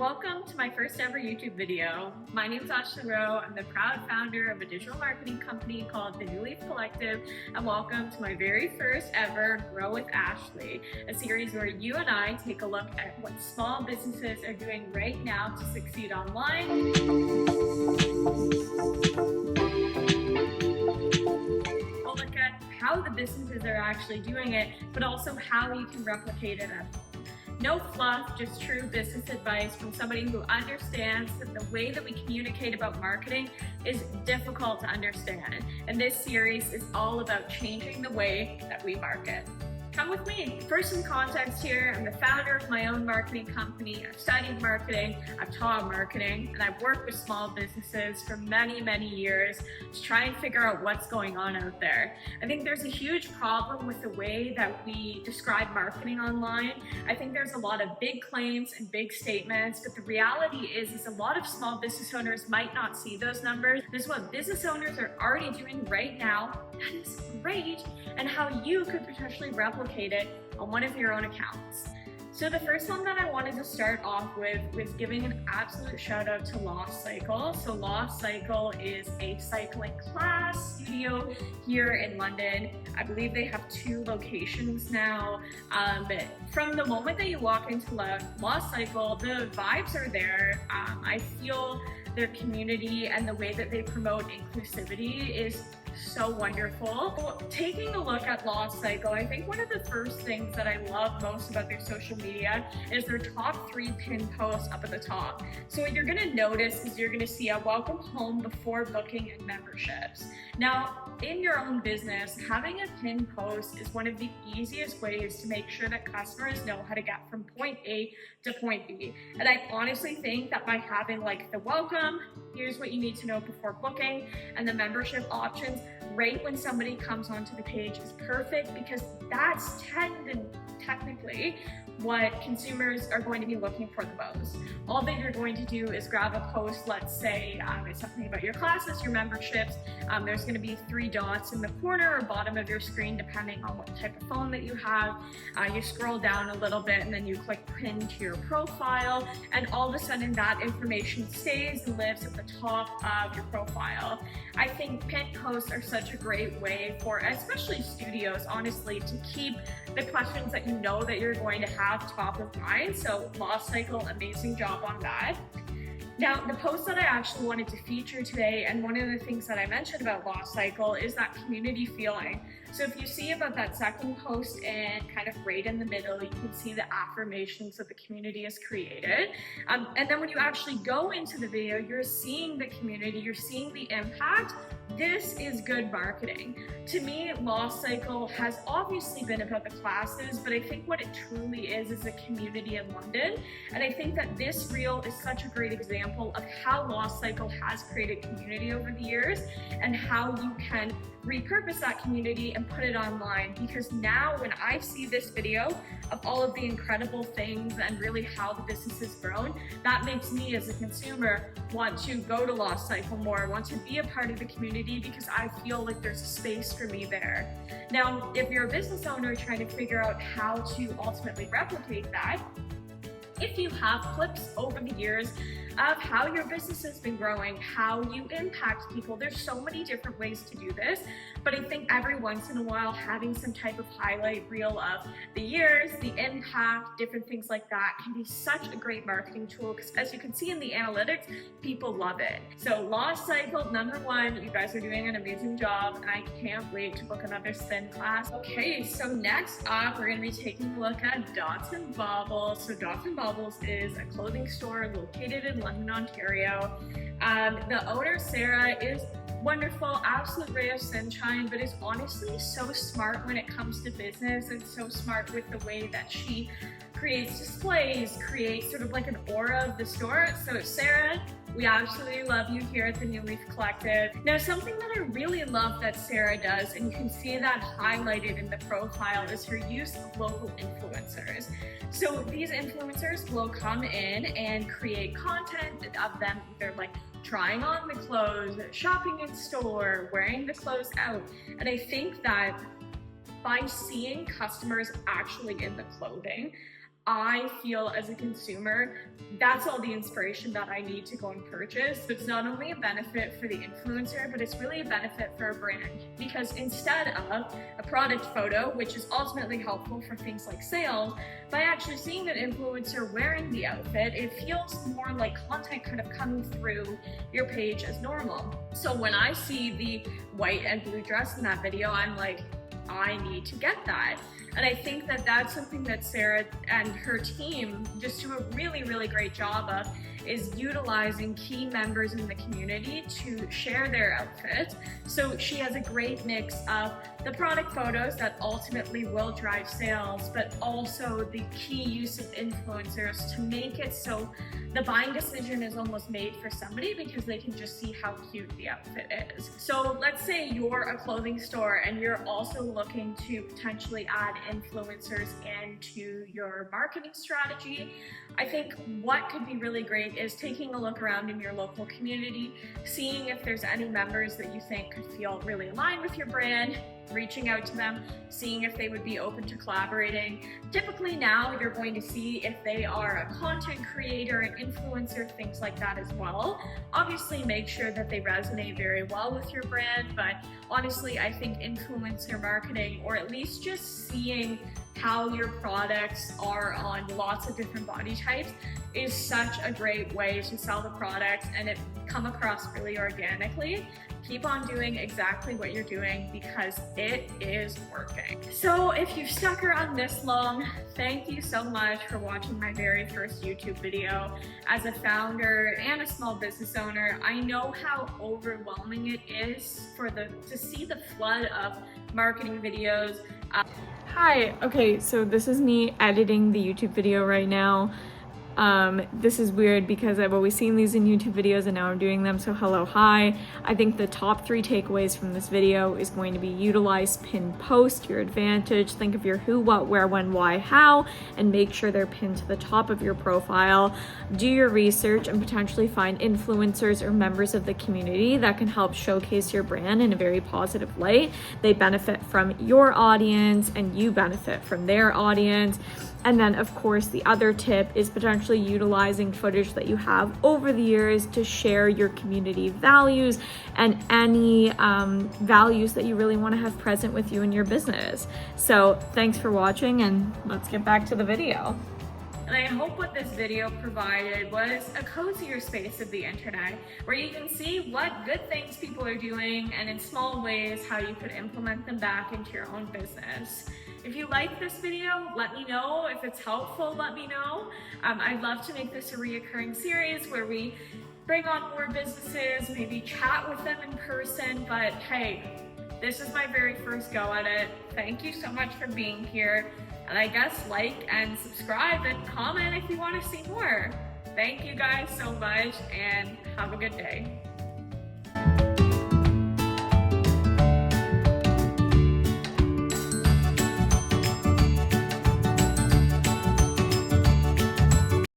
Welcome to my first ever YouTube video. My name is Actionable. I'm the proud founder of a digital marketing company called The New Leaf Collective, and welcome to my very first ever Grow with Ashley, a series where you and I take a look at what small businesses are doing right now to succeed online. We'll look at how the businesses are actually doing it, but also how you can replicate it at home. No fluff, just true business advice from somebody who understands that the way that we communicate about marketing is difficult to understand. And this series is all about changing the way that we market. Come with me. For some context here, I'm the founder of my own marketing company. I've studied marketing, I've taught marketing, and I've worked with small businesses for many, many years to try and figure out what's going on out there. I think there's a huge problem with the way that we describe marketing online. I think there's a lot of big claims and big statements, but the reality is a lot of small business owners might not see those numbers. This is what business owners are already doing right now. That is great, and how you could potentially replicate it on one of your own accounts. So the first one that I wanted to start off with was giving an absolute shout out to Lost Cycle. So Lost Cycle is a cycling class studio here in London. I believe they have 2 locations now. From the moment that you walk into Lost Cycle, the vibes are there. I feel their community and the way that they promote inclusivity is so wonderful. Taking a look at Lost Cycle, I think one of the first things that I love most about their social media is their top 3 pinned posts up at the top. So what you're gonna notice is you're gonna see a welcome home before booking and memberships. Now, in your own business, having a pinned post is one of the easiest ways to make sure that customers know how to get from point A to point B. And I honestly think that by having like the welcome, here's what you need to know before booking, and the membership options right when somebody comes onto the page is perfect, because that's technically what consumers are going to be looking for the most. All that you're going to do is grab a post, let's say it's something about your classes, your memberships. There's going to be 3 dots in the corner or bottom of your screen depending on what type of phone that you have. You scroll down a little bit and then you click pin to your profile, and all of a sudden that information stays and lives at the top of your profile. I think pinned posts are such a great way for especially studios, honestly, to keep the questions that you know that you're going to have top of mind. So Lost Cycle, amazing job on that. Now, the post that I actually wanted to feature today, and one of the things that I mentioned about Lost Cycle, is that community feeling. So if you see about that second post and kind of right in the middle, you can see the affirmations that the community has created. And then when you actually go into the video, you're seeing the community, you're seeing the impact. This is good marketing. To me, Lost Cycle has obviously been about the classes, but I think what it truly is a community in London. And I think that this reel is such a great example of how Lost Cycle has created community over the years, and how you can repurpose that community and put it online. Because now when I see this video of all of the incredible things and really how the business has grown, that makes me as a consumer want to go to Lost Cycle more, want to be a part of the community, because I feel like there's a space for me there. Now, if you're a business owner trying to figure out how to ultimately replicate that, if you have clips over the years of how your business has been growing, how you impact people, there's so many different ways to do this, but I think every once in a while having some type of highlight reel of the years, the impact, different things like that can be such a great marketing tool, because as you can see in the analytics, people love it. So Lost Cycle, #1, you guys are doing an amazing job, and I can't wait to book another spin class. Okay, so next up, we're gonna be taking a look at Dots and Baubles. So Dots and Baubles is a clothing store located in London, Ontario. The owner, Sarah, is wonderful, absolute ray of sunshine, but is honestly so smart when it comes to business, and so smart with the way that she creates displays, creates sort of like an aura of the store. So Sarah, we absolutely love you here at the New Leaf Collective. Now, something that I really love that Sarah does, and you can see that highlighted in the profile, is her use of local influencers. So these influencers will come in and create content of them either like trying on the clothes, shopping in store, wearing the clothes out. And I think that by seeing customers actually in the clothing, I feel as a consumer, that's all the inspiration that I need to go and purchase. It's not only a benefit for the influencer, but it's really a benefit for a brand, because instead of a product photo, which is ultimately helpful for things like sales, by actually seeing an influencer wearing the outfit, it feels more like content kind of coming through your page as normal. So when I see the white and blue dress in that video, I'm like, I need to get that. And I think that that's something that Sarah and her team just do a really, really great job of, is utilizing key members in the community to share their outfits. So she has a great mix of the product photos that ultimately will drive sales, but also the key use of influencers to make it so the buying decision is almost made for somebody because they can just see how cute the outfit is. So let's say you're a clothing store and you're also looking to potentially add influencers into your marketing strategy. I think what could be really great is taking a look around in your local community, seeing if there's any members that you think could feel really aligned with your brand, reaching out to them, seeing if they would be open to collaborating. Typically now you're going to see if they are a content creator, an influencer, things like that as well. Obviously make sure that they resonate very well with your brand, but honestly I think influencer marketing, or at least just seeing how your products are on lots of different body types, is such a great way to sell the products and it come across really organically. Keep on doing exactly what you're doing because it is working. So if you've stuck around this long, thank you so much for watching my very first YouTube video. As a founder and a small business owner, I know how overwhelming it is to see the flood of marketing videos. Hi, okay, so this is me editing the YouTube video right now. This is weird because I've always seen these in YouTube videos and now I'm doing them, so hello, hi. I think the top 3 takeaways from this video is going to be utilize pinned post to your advantage. Think of your who, what, where, when, why, how, and make sure they're pinned to the top of your profile. Do your research and potentially find influencers or members of the community that can help showcase your brand in a very positive light. They benefit from your audience and you benefit from their audience. And then of course the other tip is potentially utilizing footage that you have over the years to share your community values and any values that you really want to have present with you in your business. So thanks for watching and let's get back to the video. And I hope what this video provided was a cozier space of the internet where you can see what good things people are doing and in small ways how you could implement them back into your own business. If you like this video, let me know. If it's helpful, let me know. I'd love to make this a reoccurring series where we bring on more businesses, maybe chat with them in person, but hey, this is my very first go at it. Thank you so much for being here. And I guess like and subscribe and comment if you want to see more. Thank you guys so much and have a good day.